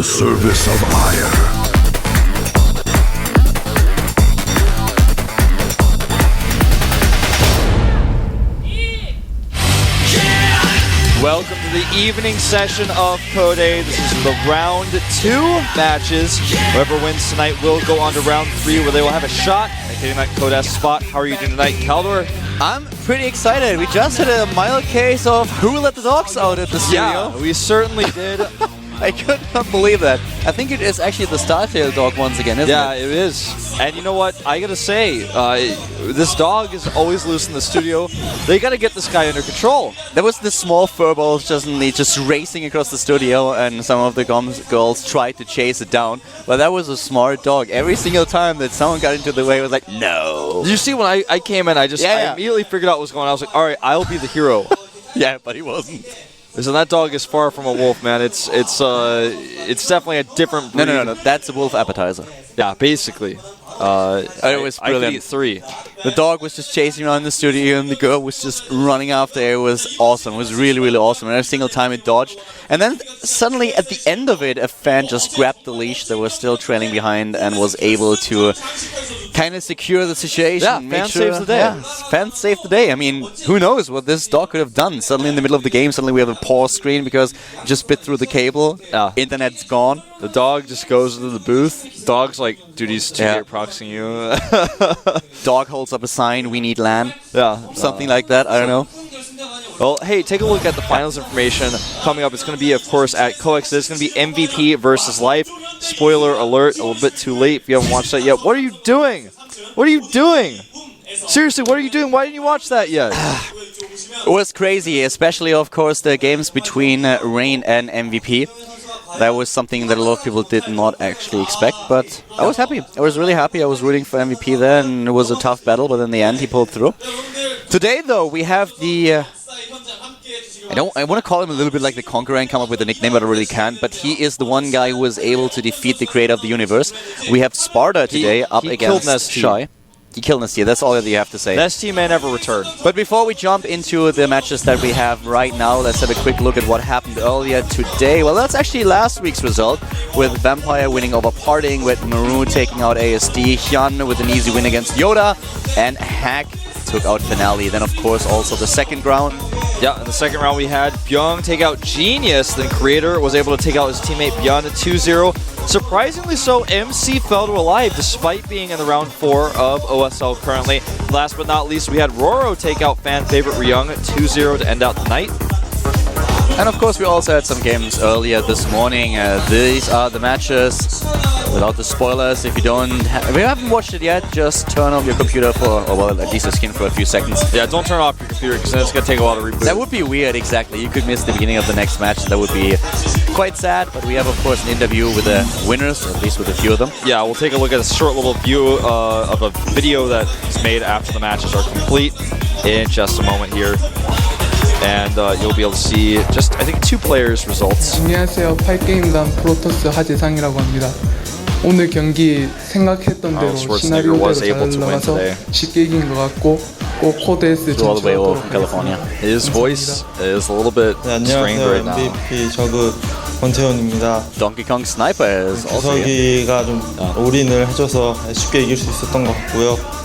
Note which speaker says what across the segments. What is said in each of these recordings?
Speaker 1: the service of ire.
Speaker 2: Welcome to the evening session of Code A. This is the round 2 matches. Whoever wins tonight will go on to round 3, where they will have a shot at getting that Code S spot. How are you doing tonight, Caldor?
Speaker 3: I'm pretty excited. We just had a mild case of who let the dogs out at the studio.
Speaker 2: Yeah, we certainly did.
Speaker 3: I could not believe that. I think it is actually the Startail dog once again, isn't it?
Speaker 2: Yeah, it is. And you know what? I gotta say, this dog is always loose in the studio. They gotta get this guy under control.
Speaker 3: There was this small furballs just racing across the studio, and some of the GOMS girls tried to chase it down. But that was a smart dog. Every single time that someone got into the way, it was like, no.
Speaker 2: Did you see when I came in, I immediately figured out what was going on. I was like, all right, I'll be the hero.
Speaker 3: Yeah, but he wasn't.
Speaker 2: Listen, that dog is far from a wolf, man. It's definitely a different breed.
Speaker 3: No. That's a wolf appetizer.
Speaker 2: Yeah, basically.
Speaker 3: It was brilliant.
Speaker 2: I could eat 3.
Speaker 3: The dog was just chasing around the studio, and the girl was just running after it. It was awesome. It was really, really awesome. And every single time it dodged. And then suddenly, at the end of it, a fan just grabbed the leash that was still trailing behind and was able to kind of secure the situation.
Speaker 2: Yeah, fan saves the day.
Speaker 3: Yeah, fan saved the day. I mean, who knows what this dog could have done? Suddenly, in the middle of the game, suddenly we have a pause screen because it just bit through the cable.
Speaker 2: Yeah.
Speaker 3: Internet's gone.
Speaker 2: The dog just goes into the booth. Dog's like, dude, he's 2-gate proxying you.
Speaker 3: Dog holds up a sign, we need LAN.
Speaker 2: Yeah.
Speaker 3: Something like that, I don't know.
Speaker 2: Well, hey, take a look at the finals information coming up. It's going to be, of course, at COEX. It's going to be MVP versus Life. Spoiler alert, a little bit too late if you haven't watched that yet. What are you doing? What are you doing? Seriously, what are you doing? Why didn't you watch that yet?
Speaker 3: It was crazy, especially, of course, the games between Rain and MVP. That was something that a lot of people did not actually expect, but I was happy. I was really happy. I was rooting for MVP there, and it was a tough battle, but in the end, he pulled through. Today, though, we have the... I want to call him a little bit like the Conqueror and come up with a nickname, but I really can't. But he is the one guy who was able to defeat the creator of the universe. We have Sparta today up against Shy. He killed Nestia, that's all that you have to say.
Speaker 2: Nestia may never return.
Speaker 3: But before we jump into the matches that we have right now, let's have a quick look at what happened earlier today. Well, that's actually last week's result, with Vampire winning over Parting, with Maru taking out ASD, Hyun with an easy win against Yoda, and Hack took out Finale. Then, of course, also the second round.
Speaker 2: Yeah, in the second round we had Byung take out Genius, then Creator was able to take out his teammate Byung at 2-0. Surprisingly so, MC fell to alive despite being in the round 4 of OSL currently. Last but not least, we had Roro take out fan favorite Ryung at 2-0 to end out the night.
Speaker 3: And of course we also had some games earlier this morning. These are the matches without the spoilers. If you haven't watched it yet, just turn off your computer for, or well, at least the screen for a few seconds.
Speaker 2: Yeah, don't turn off your computer because then it's going to take a while to reboot.
Speaker 3: That would be weird, exactly. You could miss the beginning of the next match. That would be quite sad, but we have of course an interview with the winners, or at least with a few of them.
Speaker 2: Yeah, we'll take a look at a short little view of a video that is made after the matches are complete in just a moment here. And you'll be able to see just, I think, 2 players' results.
Speaker 4: 안녕하세요. 8게임단 프로토스 하재상이라고 합니다. 오늘 경기 생각했던 대로 시나리오대로 잘 나가서 쉽게 이긴 것 같고 꼭 코드 S 진출하도록 하겠습니다.
Speaker 2: His voice is a little bit strained right now.
Speaker 5: MVP 저그 권태훈입니다.
Speaker 3: Donkey Kong Sniper is also here.
Speaker 5: 구석이가 좀 올인을 해줘서 쉽게 이길 수 있었던 것 같고요.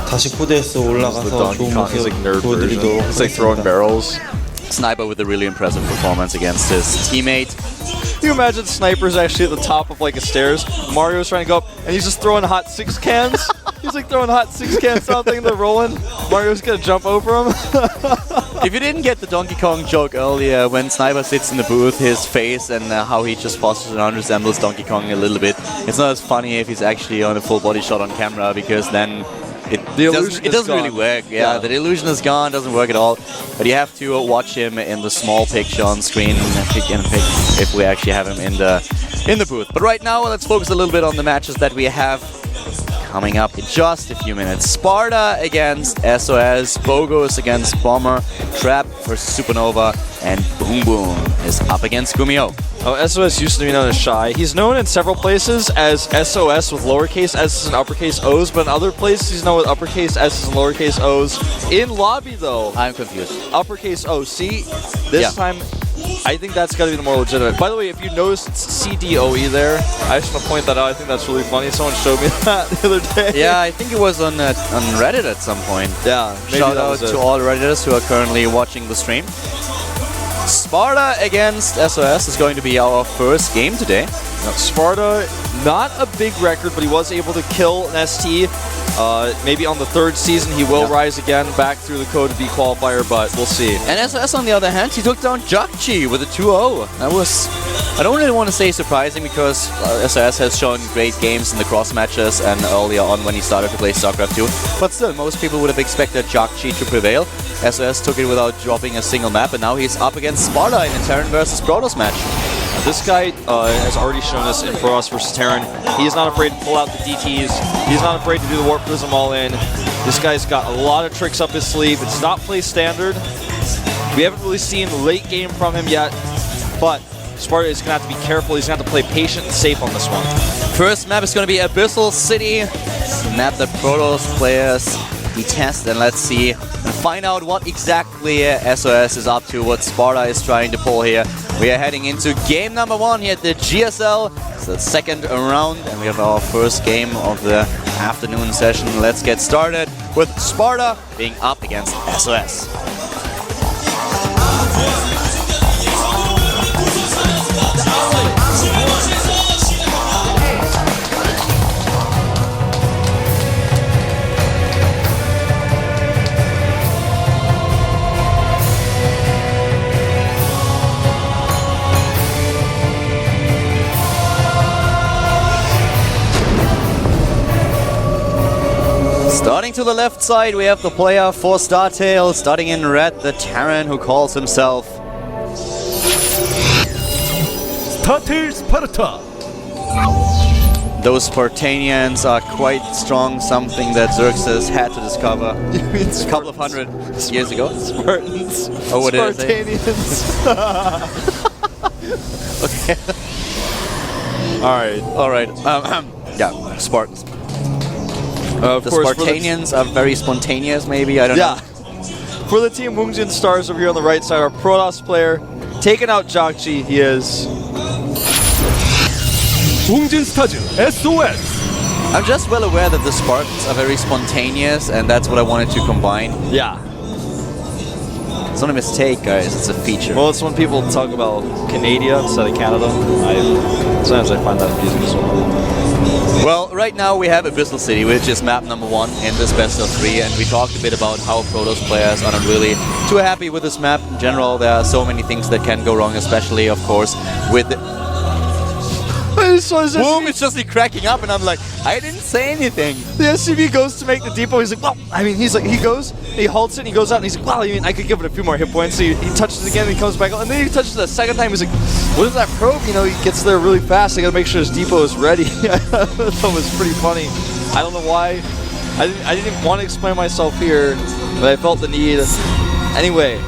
Speaker 5: 다시 코드에서 올라가서 좋은 모습 보여드리도록
Speaker 2: It's like throwing barrels.
Speaker 3: Sniper with a really impressive performance against his teammate.
Speaker 2: Can you imagine Sniper's actually at the top of like a stairs? Mario's trying to go up, and he's just throwing hot 6 cans. He's like throwing hot 6 cans down, thinking they're rolling. Mario's gonna jump over him.
Speaker 3: If you didn't get the Donkey Kong joke earlier, when Sniper sits in the booth, his face and how he just postures around resembles Donkey Kong a little bit. It's not as funny if he's actually on a full body shot on camera, because then it doesn't really work. Yeah, the illusion is gone, doesn't work at all. But you have to watch him in the small picture on screen and pick if we actually have him in the booth. But right now, let's focus a little bit on the matches that we have coming up in just a few minutes. Sparta against SOS, Bogos against Bomber, Trap versus Supernova, and Boom Boom is up against Gumio.
Speaker 2: Oh, SOS used to be known as Shy. He's known in several places as SOS with lowercase s's and uppercase O's, but in other places he's known with uppercase s's and lowercase O's. In lobby, though,
Speaker 3: I'm confused.
Speaker 2: Uppercase O. See, this time I think that's got to be the more legitimate. By the way, if you noticed CDOE there, I just want to point that out. I think that's really funny. Someone showed me that the other day.
Speaker 3: Yeah, I think it was on Reddit at some point.
Speaker 2: Yeah.
Speaker 3: Shout out to all Redditors who are currently watching the stream. Sparta against SOS is going to be our first game today.
Speaker 2: Now, Sparta, not a big record, but he was able to kill an ST. Maybe on the third season he will rise again back through the code to be qualifier, but we'll see.
Speaker 3: And SOS on the other hand, he took down Jakchi with a 2-0. That was, I don't really want to say surprising because SOS has shown great games in the cross matches and earlier on when he started to play StarCraft 2. But still, most people would have expected Jakchi to prevail. SOS took it without dropping a single map, and now he's up against Sparta in a Terran versus Protoss match.
Speaker 2: This guy has already shown us in Protoss versus Terran. He is not afraid to pull out the DTs. He's not afraid to do the Warp Prism all in. This guy's got a lot of tricks up his sleeve. It's not play standard. We haven't really seen late game from him yet, but Sparta is going to have to be careful. He's going to have to play patient and safe on this one.
Speaker 3: First map is going to be Abyssal City. It's a map that Protoss players detest, and let's see and find out what exactly SOS is up to, what Sparta is trying to pull here. We are heading into game number 1 here at the GSL. It's the second round, and we have our first game of the afternoon session. Let's get started with Sparta being up against SOS. Starting to the left side, we have the player for StarTale, starting in red, the Terran who calls himself
Speaker 1: StarTale Sparta.
Speaker 3: Those Spartanians are quite strong, something that Xerxes had to discover a couple of hundred years ago.
Speaker 2: Spartans.
Speaker 3: Oh, what
Speaker 2: Spartanians.
Speaker 3: Okay. Alright. Yeah, Spartans. The Spartanians are very spontaneous, maybe, I don't know.
Speaker 2: For the Team Woongjin Stars over here on the right side, our Protoss player, taking out Jakchi, he is.
Speaker 1: Woongjin Stars SOS.
Speaker 3: I'm just well aware that the Spartans are very spontaneous, and that's what I wanted to combine.
Speaker 2: Yeah.
Speaker 3: It's not a mistake, guys, it's a feature.
Speaker 2: Well, it's when people talk about Canada instead of Canada. Sometimes I find that amusing as well.
Speaker 3: Well, right now we have Abyssal City, which is map number 1 in this best of 3, and we talked a bit about how Protoss players are not really too happy with this map. In general, there are so many things that can go wrong, especially, of course, with... Boom, it's just cracking up, and I'm like, I didn't say anything.
Speaker 2: The SCV goes to make the depot, he's like, well, I mean, he's like, he goes, he halts it, and he goes out, and he's like, well, I mean, I could give it a few more hit points. So he touches it again, and he comes back out, and then he touches it a second time, he's like, what is that probe? You know, he gets there really fast, I gotta make sure his depot is ready. That was pretty funny. I don't know why. I didn't want to explain myself here, but I felt the need. Anyway,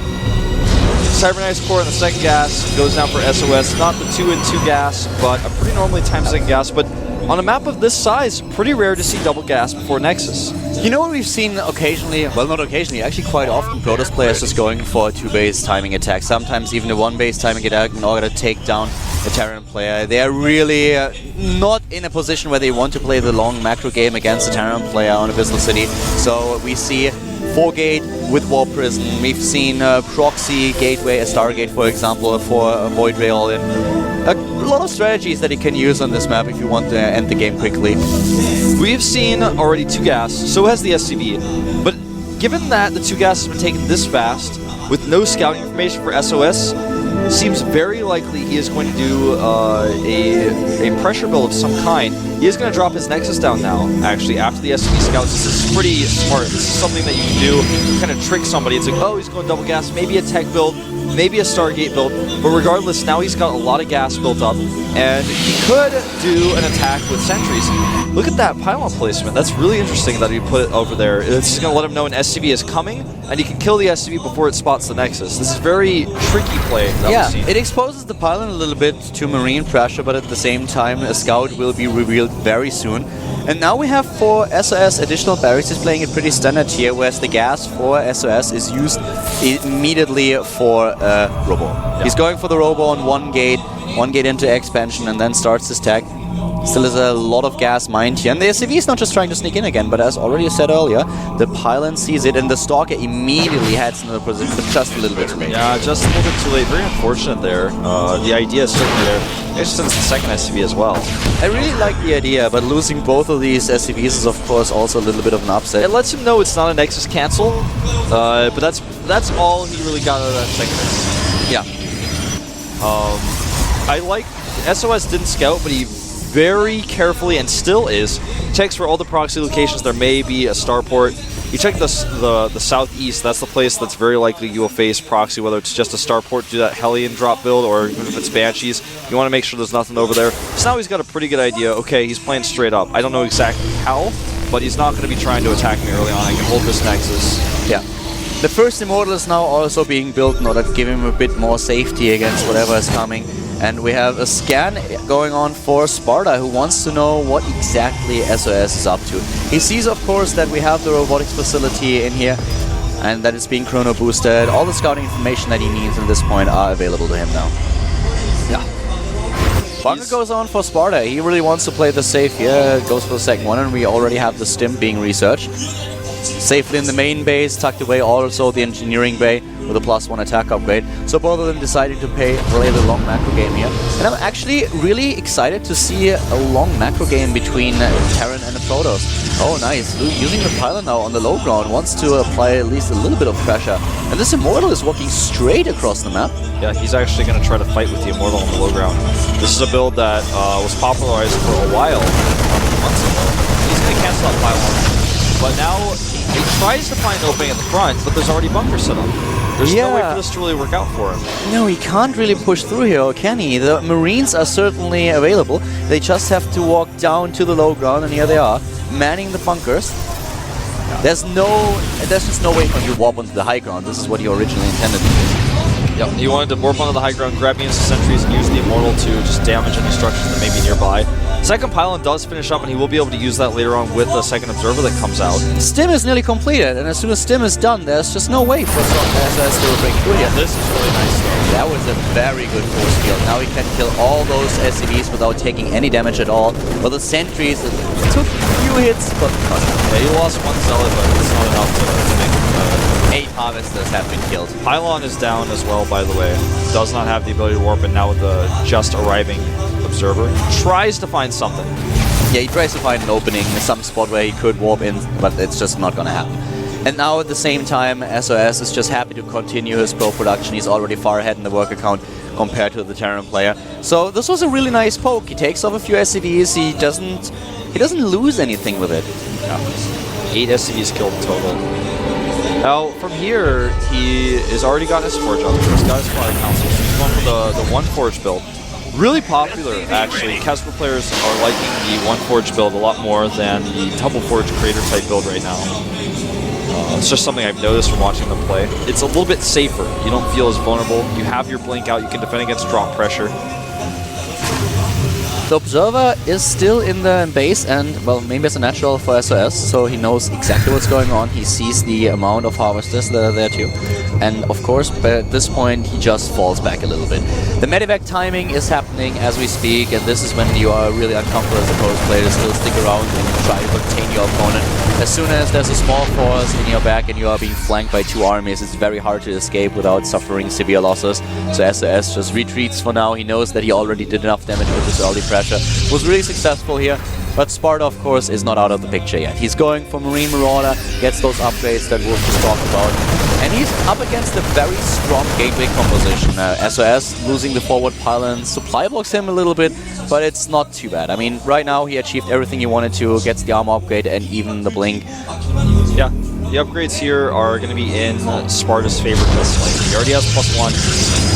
Speaker 2: Cybernetics core in the second gas goes down for SOS. Not the 2-in-2 gas, but a pretty normally timed second gas. But on a map of this size, pretty rare to see double gas before Nexus.
Speaker 3: You know what we've seen occasionally, well not occasionally, actually quite often, Protoss players just going for a 2-base timing attack, sometimes even a 1-base timing attack in order to take down a Terran player. They are really not in a position where they want to play the long macro game against a Terran player on Abyssal City. So we see 4-gate with Warp Prism, we've seen Proxy Gateway, a Stargate for example, for Void Ray all-in. A lot of strategies that you can use on this map if you want to end the game quickly.
Speaker 2: We've seen already 2 gas, so has the SCV. But given that the 2 gas has been taken this fast, with no scouting information for SOS, seems very likely he is going to do a pressure build of some kind. He is going to drop his Nexus down now, actually, after the SCV scouts. This is pretty smart. This is something that you can do to kind of trick somebody. It's like, oh, he's going double gas, maybe a tech build, maybe a Stargate build, but regardless, now he's got a lot of gas built up, and he could do an attack with sentries. Look at that pylon placement. That's really interesting that he put it over there. It's going to let him know an SCV is coming, and he can kill the SCV before it spots the Nexus. This is very tricky play that we've seen.
Speaker 3: It exposes the pylon a little bit to marine pressure, but at the same time, a scout will be revealed very soon. And now we have for SOS additional barracks. He's playing it pretty standard here, whereas the gas for SOS is used immediately for Robo. Yeah. He's going for the Robo on one gate into expansion, and then starts his tag. Still is a lot of gas mined here. And the SCV is not just trying to sneak in again, but as already said earlier, the Pylon sees it, and the Stalker immediately heads into the position, but just a little bit too late.
Speaker 2: Yeah, just a little bit too late. Very unfortunate there. The idea is certainly there. It's since the second SCV as well.
Speaker 3: I really like the idea, but losing both of these SCVs is of course also a little bit of an upset.
Speaker 2: It lets him know it's not a Nexus cancel, but that's all he really got out of that second SCV.
Speaker 3: Yeah.
Speaker 2: I like SOS didn't scout, but he very carefully, and still is, checks for all the proxy locations there may be a starport. You check the southeast, that's the place that's very likely you will face proxy, whether it's just a starport, do that Hellion drop build, or even if it's Banshees. You want to make sure there's nothing over there. So now he's got a pretty good idea. Okay, he's playing straight up. I don't know exactly how, but he's not going to be trying to attack me early on. I can hold this Nexus.
Speaker 3: Yeah. The first Immortal is now also being built in order to give him a bit more safety against whatever is coming. And we have a scan going on for Sparta, who wants to know what exactly SOS is up to. He sees, of course, that we have the robotics facility in here, and that it's being chrono boosted. All the scouting information that he needs at this point are available to him now. Yeah. Bunker goes on for Sparta. He really wants to play the safe here. Goes for the second one, and we already have the stim being researched. Safely in the main base, tucked away also the engineering bay with a +1 attack upgrade. So both of them deciding to play the long macro game here. And I'm actually really excited to see a long macro game between Terran and the Protoss. Oh nice, using the Pylon now on the low ground, wants to apply at least a little bit of pressure. And this Immortal is walking straight across the map.
Speaker 2: Yeah, he's actually going to try to fight with the Immortal on the low ground. This is a build that was popularized for a while, months ago. He's going to cancel out Pylon. But now he tries to find an opening at the front, but there's already bunkers set up. There's no way for this to really work out for him.
Speaker 3: No, he can't really push through here, can he? The Marines are certainly available. They just have to walk down to the low ground, and here they are, manning the bunkers. There's just no way for him to warp onto the high ground. This is what he originally intended to do.
Speaker 2: Yep, he wanted to warp onto the high ground, grab the instant sentries, and use the Immortal to just damage any structures that may be nearby. Second Pylon does finish up, and he will be able to use that later on with the second Observer that comes out.
Speaker 3: Stim is nearly completed, and as soon as Stim is done, there's just no way for SOS to break through here.
Speaker 2: This is really nice, though.
Speaker 3: That was a very good force field. Now he can kill all those SCVs without taking any damage at all. Well, the sentries, it took a few hits, but
Speaker 2: yeah, he lost one Zealot, but it's not enough to make
Speaker 3: 8 Harvesters have been killed.
Speaker 2: Pylon is down as well, by the way. Does not have the ability to warp, and now with the just arriving Observer, tries to find something.
Speaker 3: Yeah, he tries to find an opening in some spot where he could warp in, but it's just not gonna happen. And now at the same time, SOS is just happy to continue his pro production. He's already far ahead in the work account compared to the Terran player. So this was a really nice poke. He takes off a few SCVs. He doesn't lose anything with it.
Speaker 2: Yeah. 8 SCVs killed in total. Now, from here, he has already gotten his Forge up. He's got his Fire Council. He's going for the 1 Forge build. Really popular, actually. Casper players are liking the 1 Forge build a lot more than the double Forge Creator type build right now. It's just something I've noticed from watching them play. It's a little bit safer. You don't feel as vulnerable. You have your blink out. You can defend against drop pressure.
Speaker 3: The Observer is still in the base, and, well, maybe it's a natural for SOS, so he knows exactly what's going on. He sees the amount of Harvesters that are there too. And, of course, at this point, he just falls back a little bit. The medevac timing is happening as we speak, and this is when you are really uncomfortable as a post player to still stick around and try to contain your opponent. As soon as there's a small force in your back and you are being flanked by 2 armies, it's very hard to escape without suffering severe losses. So SOS just retreats for now. He knows that he already did enough damage with his early pressure. Was really successful here, but Sparta, of course, is not out of the picture yet. He's going for Marine Marauder, gets those upgrades that Wolf just talked about, and he's up against a very strong gateway composition. SOS losing the forward pylon supply blocks him a little bit, but it's not too bad. I mean, right now he achieved everything he wanted to, gets the armor upgrade and even the blink.
Speaker 2: Yeah, The upgrades here are going to be in Sparta's favor just slightly. He already has +1.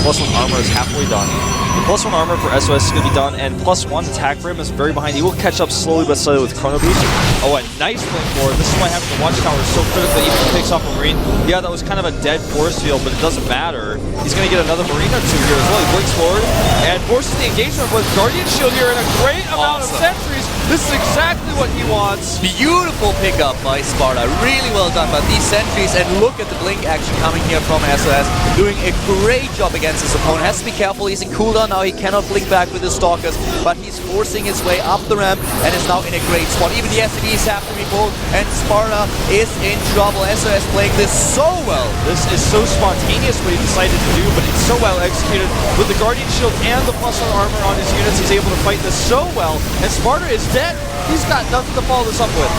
Speaker 2: +1 armor is halfway done. The +1 armor for SOS is going to be done, and +1 attack for him is very behind. He will catch up slowly but steadily with Chrono Boost. Oh, a nice blink forward. This is why having the Watchtower is so critical, even if he picks off a Marine. Yeah, that was kind of a dead force field, but it doesn't matter. He's going to get another Marine or two here as well. He blinks forward and forces the engagement with Guardian Shield here and a great amount of sentries. This is exactly what he wants.
Speaker 3: Beautiful pickup by Sparta. Really well done by these sentries. And look at the blink action coming here from SOS. Doing a great job against his opponent. Has to be careful. He's in cooldown now. He cannot blink back with his Stalkers. But he's forcing his way up the ramp and is now in a great spot. Even the SCVs have to be pulled. And Sparta is in trouble. SOS playing this so well.
Speaker 2: This is so spontaneous what he decided to do, but it's so well executed. With the Guardian Shield and the +1 armor on his units, he's able to fight this so well. And Sparta is dead. He's got nothing to follow this up with.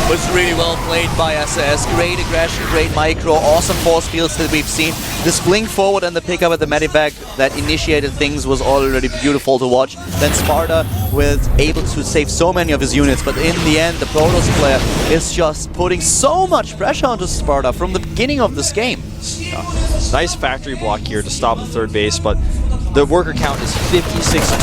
Speaker 3: Was really well played by SOS. Great aggression, great micro, awesome force fields that we've seen. This blink forward and the pickup at the medivac that initiated things was already beautiful to watch. Then Sparta was able to save so many of his units, but in the end, the Protoss player is just putting so much pressure onto Sparta from the beginning of this game.
Speaker 2: Yeah. Nice factory block here to stop the third base, but the worker count is 56 to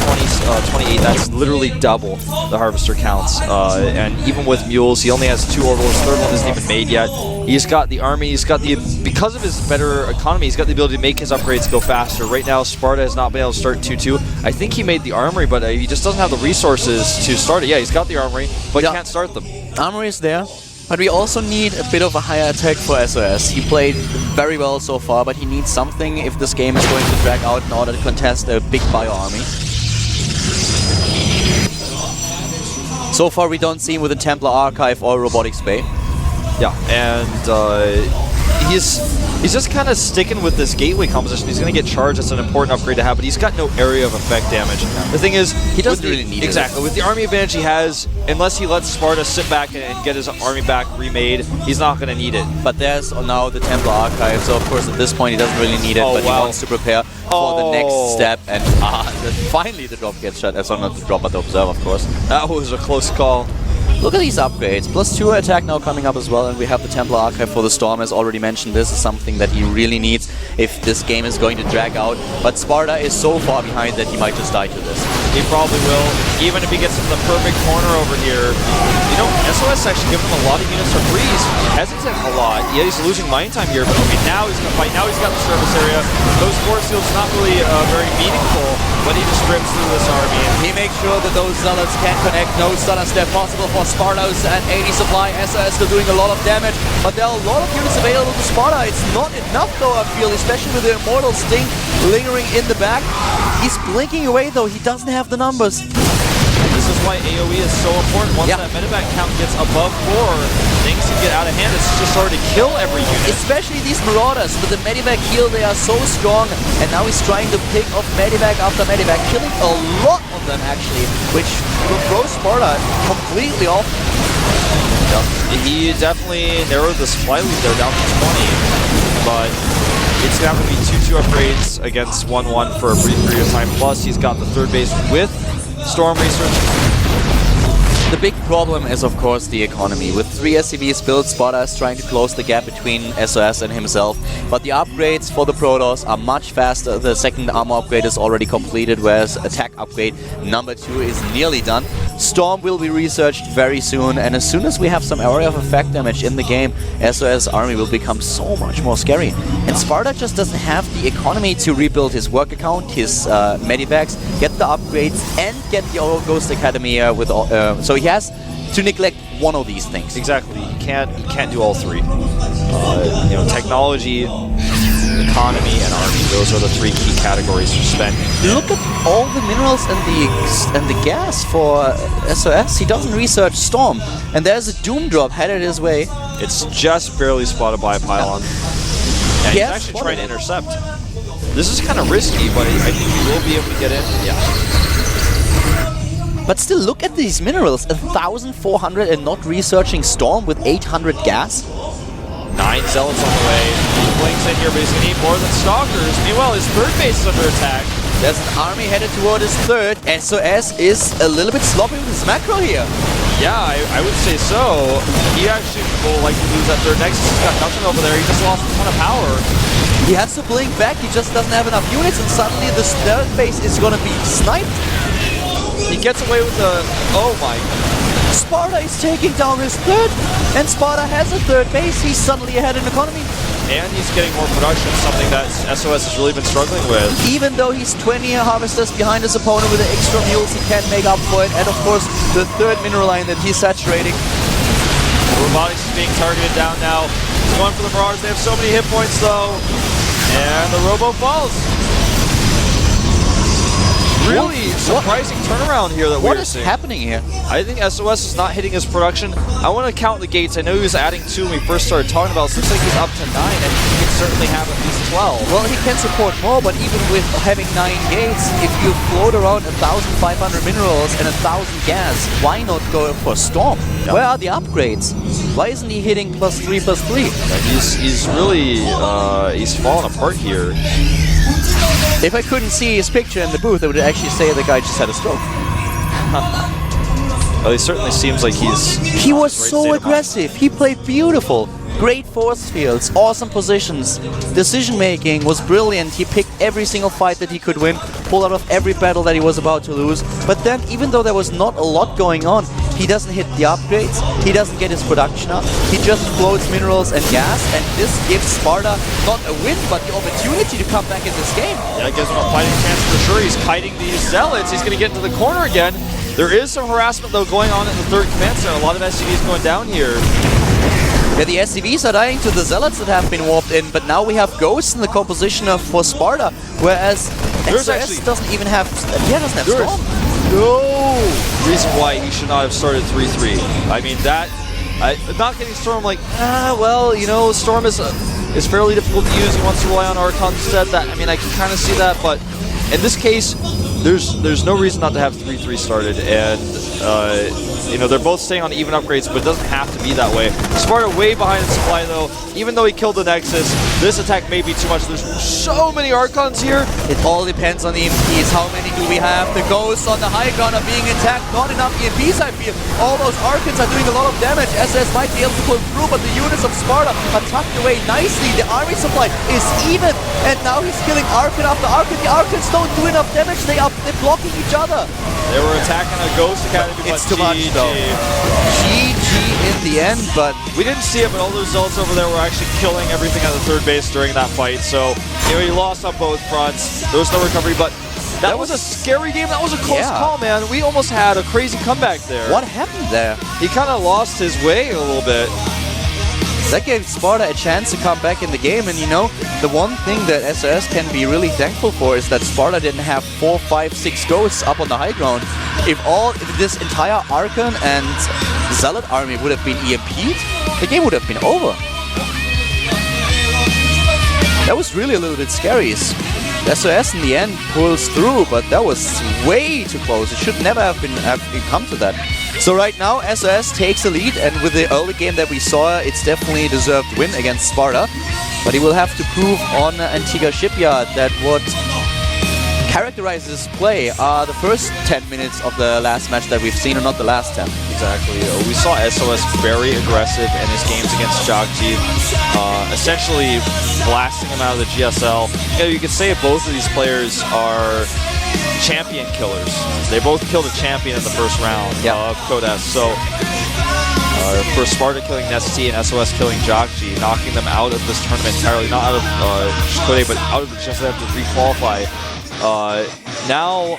Speaker 2: 28. That's literally double the Harvester counts. And even with Mules, he only has 2 orbitals. Third one isn't even made yet. He's got the army. He's got the, because of his better economy, he's got the ability to make his upgrades go faster. Right now, Sparta has not been able to start 2-2. I think he made the armory, but he just doesn't have the resources to start it. Yeah, he's got the armory, but he can't start them.
Speaker 3: Armory is there. But we also need a bit of a higher attack for SOS. He played very well so far, but he needs something if this game is going to drag out in order to contest a big bio army. So far we don't see him with a Templar Archive or Robotics Bay.
Speaker 2: Yeah, and he's just kind of sticking with this gateway composition. He's going to get charged. That's an important upgrade to have, but he's got no area of effect damage. The thing is,
Speaker 3: he doesn't really need it.
Speaker 2: Exactly. With the army advantage he has, unless he lets Sparta sit back and get his army back remade, he's not going to need it.
Speaker 3: But there's now the Templar Archive, so of course at this point he doesn't really need it, but he wants to prepare for the next step. And finally the drop gets shot. Sorry, not the drop, but the Observe, of course.
Speaker 2: That was a close call.
Speaker 3: Look at these upgrades. +2 attack now coming up as well, and we have the Templar Archive for the Storm, as already mentioned. This is something that he really needs if this game is going to drag out. But Sparta is so far behind that he might just die to this.
Speaker 2: He probably will, even if he gets in the perfect corner over here. You know, SOS actually given him a lot of units to freeze. Hesitant a lot. Yeah, he's losing mine time here, but okay, now he's going to fight. Now he's got the service area. Those force fields not really very meaningful when he just rips through this army.
Speaker 3: He makes sure that those zealots can connect. No stunner step possible for Sparta's and 80 supply. SOS still doing a lot of damage, but there are a lot of units available to Sparta. It's not enough though, I feel, especially with the Immortal Sting lingering in the back. He's blinking away though, he doesn't have the numbers.
Speaker 2: This is why AoE is so important. Once that medevac count gets above 4, things can get out of hand. It's just hard to kill every unit.
Speaker 3: Especially these Marauders. With the medivac heal, they are so strong. And now he's trying to pick off medivac after medivac, killing a lot of them actually, which will throw Sparta completely off.
Speaker 2: Yeah. He definitely narrowed the supply lead there down to 20, but it's going to have to be 2-2 upgrades against 1-1 for a brief period of time. Plus, he's got the third base with Storm Research.
Speaker 3: The big problem is, of course, the economy. With 3 SCVs built, Sparta is trying to close the gap between SOS and himself. But the upgrades for the Protoss are much faster. The second armor upgrade is already completed, whereas attack upgrade number 2 is nearly done. Storm will be researched very soon, and as soon as we have some area of effect damage in the game, SOS army will become so much more scary. And Sparta just doesn't have the economy to rebuild his work account, his medivacs, get the upgrades, and get the Ghost Academy with so he has to neglect one of these things.
Speaker 2: Exactly. He can't do all 3. You know, technology, economy, and army. Those are the 3 key categories for spending.
Speaker 3: Look at all the minerals and the gas for SOS. He doesn't research Storm, and there's a Doom drop headed his way.
Speaker 2: It's just barely spotted by a pylon. And he's actually trying to intercept. This is kind of risky, but I think he will be able to get in. Yeah.
Speaker 3: But still, look at these minerals. 1,400 and not researching Storm with 800 gas.
Speaker 2: 9 Zealots on the way. He blinks in here, but he's going to need more than Stalkers. Meanwhile, his third base is under attack.
Speaker 3: There's an army headed toward his third. SOS is a little bit sloppy with his macro here.
Speaker 2: Yeah, I would say so. He actually will like to lose that third Nexus. He's got nothing over there. He just lost a ton of power.
Speaker 3: He has to blink back. He just doesn't have enough units, and suddenly the third base is going to be sniped.
Speaker 2: He gets away with the... Oh my...
Speaker 3: Sparta is taking down his third, and Sparta has a third base. He's suddenly ahead in economy.
Speaker 2: And he's getting more production, something that SOS has really been struggling with.
Speaker 3: Even though he's 20 harvesters behind his opponent with the extra mules, he can make up for it. And of course, the third mineral line that he's saturating.
Speaker 2: Robotics is being targeted down now. He's going for the Marauders. They have so many hit points though. And the Robo falls. Really surprising turnaround here that we're seeing.
Speaker 3: What is happening here?
Speaker 2: I think SOS is not hitting his production. I want to count the gates. I know he was adding 2 when we first started talking about it. Looks like he's up to 9, and he can certainly have at least 12.
Speaker 3: Well, he can support more, but even with having 9 gates, if you float around 1,500 minerals and 1,000 gas, why not go for Storm? Yep. Where are the upgrades? Why isn't he hitting +3/+3?
Speaker 2: He's really he's falling apart here.
Speaker 3: If I couldn't see his picture in the booth, I would actually say the guy just had a stroke.
Speaker 2: Well, he certainly seems like
Speaker 3: He was so aggressive. He played beautiful. Great force fields, awesome positions. Decision making was brilliant. He picked every single fight that he could win, pulled out of every battle that he was about to lose. But then, even though there was not a lot going on, he doesn't hit the upgrades, he doesn't get his production up, he just floats minerals and gas, and this gives Sparta not a win, but the opportunity to come back in this game.
Speaker 2: Yeah, it gives him a fighting chance for sure. He's kiting these Zealots. He's going to get into the corner again. There is some harassment, though, going on in the third command center. A lot of SCVs going down here.
Speaker 3: Yeah, the SCVs are dying to the Zealots that have been warped in, but now we have Ghosts in the composition for Sparta, whereas SOS doesn't even have... Yeah, doesn't have Storm.
Speaker 2: No reason why he should not have started 3-3. I mean, that... not getting Storm, like, well, you know, Storm is fairly difficult to use. He wants to rely on Archon instead. That, I mean, I can kind of see that, but in this case, there's no reason not to have 3-3 started, and you know, they're both staying on even upgrades, but it doesn't have to be that way. Sparta way behind in supply though. Even though he killed the Nexus, this attack may be too much. There's so many Archons here.
Speaker 3: It all depends on the EMPs. How many do we have? The Ghosts on the high ground are being attacked. Not enough EMPs, I feel. All those Archons are doing a lot of damage. SS might be able to pull through, but the units of Sparta are tucked away nicely. The army supply is even, and now he's killing Archon after Archon. The Archons don't do enough damage. They're blocking each other.
Speaker 2: They were attacking a Ghost Academy, but
Speaker 3: it's too much though. GG in the end, but
Speaker 2: we didn't see it, but all those Zealots over there were actually killing everything at the third base during that fight. So, you know, he lost on both fronts. There was no recovery, but that was a scary game. That was a close call, man. We almost had a crazy comeback there.
Speaker 3: What happened there?
Speaker 2: He kind of lost his way a little bit.
Speaker 3: That gave Sparta a chance to come back in the game, and you know, the one thing that SOS can be really thankful for is that Sparta didn't have 4, 5, 6 Ghosts up on the high ground. If this entire Archon and Zealot army would have been EMP'd, the game would have been over. That was really a little bit scary. SOS in the end pulls through, but that was way too close. It should never have come to that. So right now, SOS takes a lead, and with the early game that we saw, it's definitely a deserved win against Sparta. But he will have to prove on Antigua Shipyard that what characterizes play are the first 10 minutes of the last match that we've seen, and not the last 10.
Speaker 2: Exactly. We saw SOS very aggressive in his games against Jagji, essentially blasting him out of the GSL. You know, you could say both of these players are champion killers. They both killed a champion in the first round of Codes. So for Sparta killing Nesty and SOS killing Jagji, knocking them out of this tournament entirely, not out of Code, but out of the GSL, have to re-qualify. Now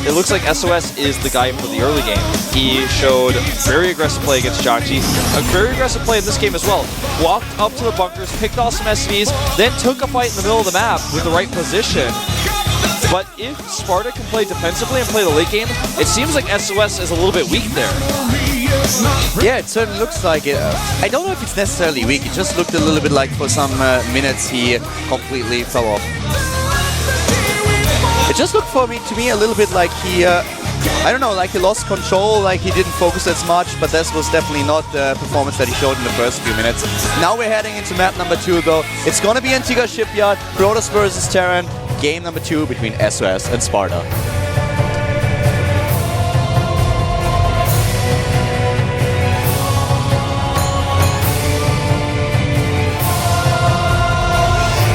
Speaker 2: it looks like SOS is the guy for the early game. He showed very aggressive play against Jagji, a very aggressive play in this game as well. Walked up to the bunkers, picked off some SVs, then took a fight in the middle of the map with the right position. But if Sparta can play defensively and play the late game, it seems like SOS is a little bit weak there.
Speaker 3: Yeah, it certainly looks like it. I don't know if it's necessarily weak. It just looked a little bit like for some minutes he completely fell off. It just looked to me a little bit like he, I don't know, like he lost control, like he didn't focus as much, but this was definitely not the performance that he showed in the first few minutes. Now we're heading into map number 2 though. It's gonna be Antigua Shipyard, Protoss versus Terran, game number 2 between SOS and Sparta.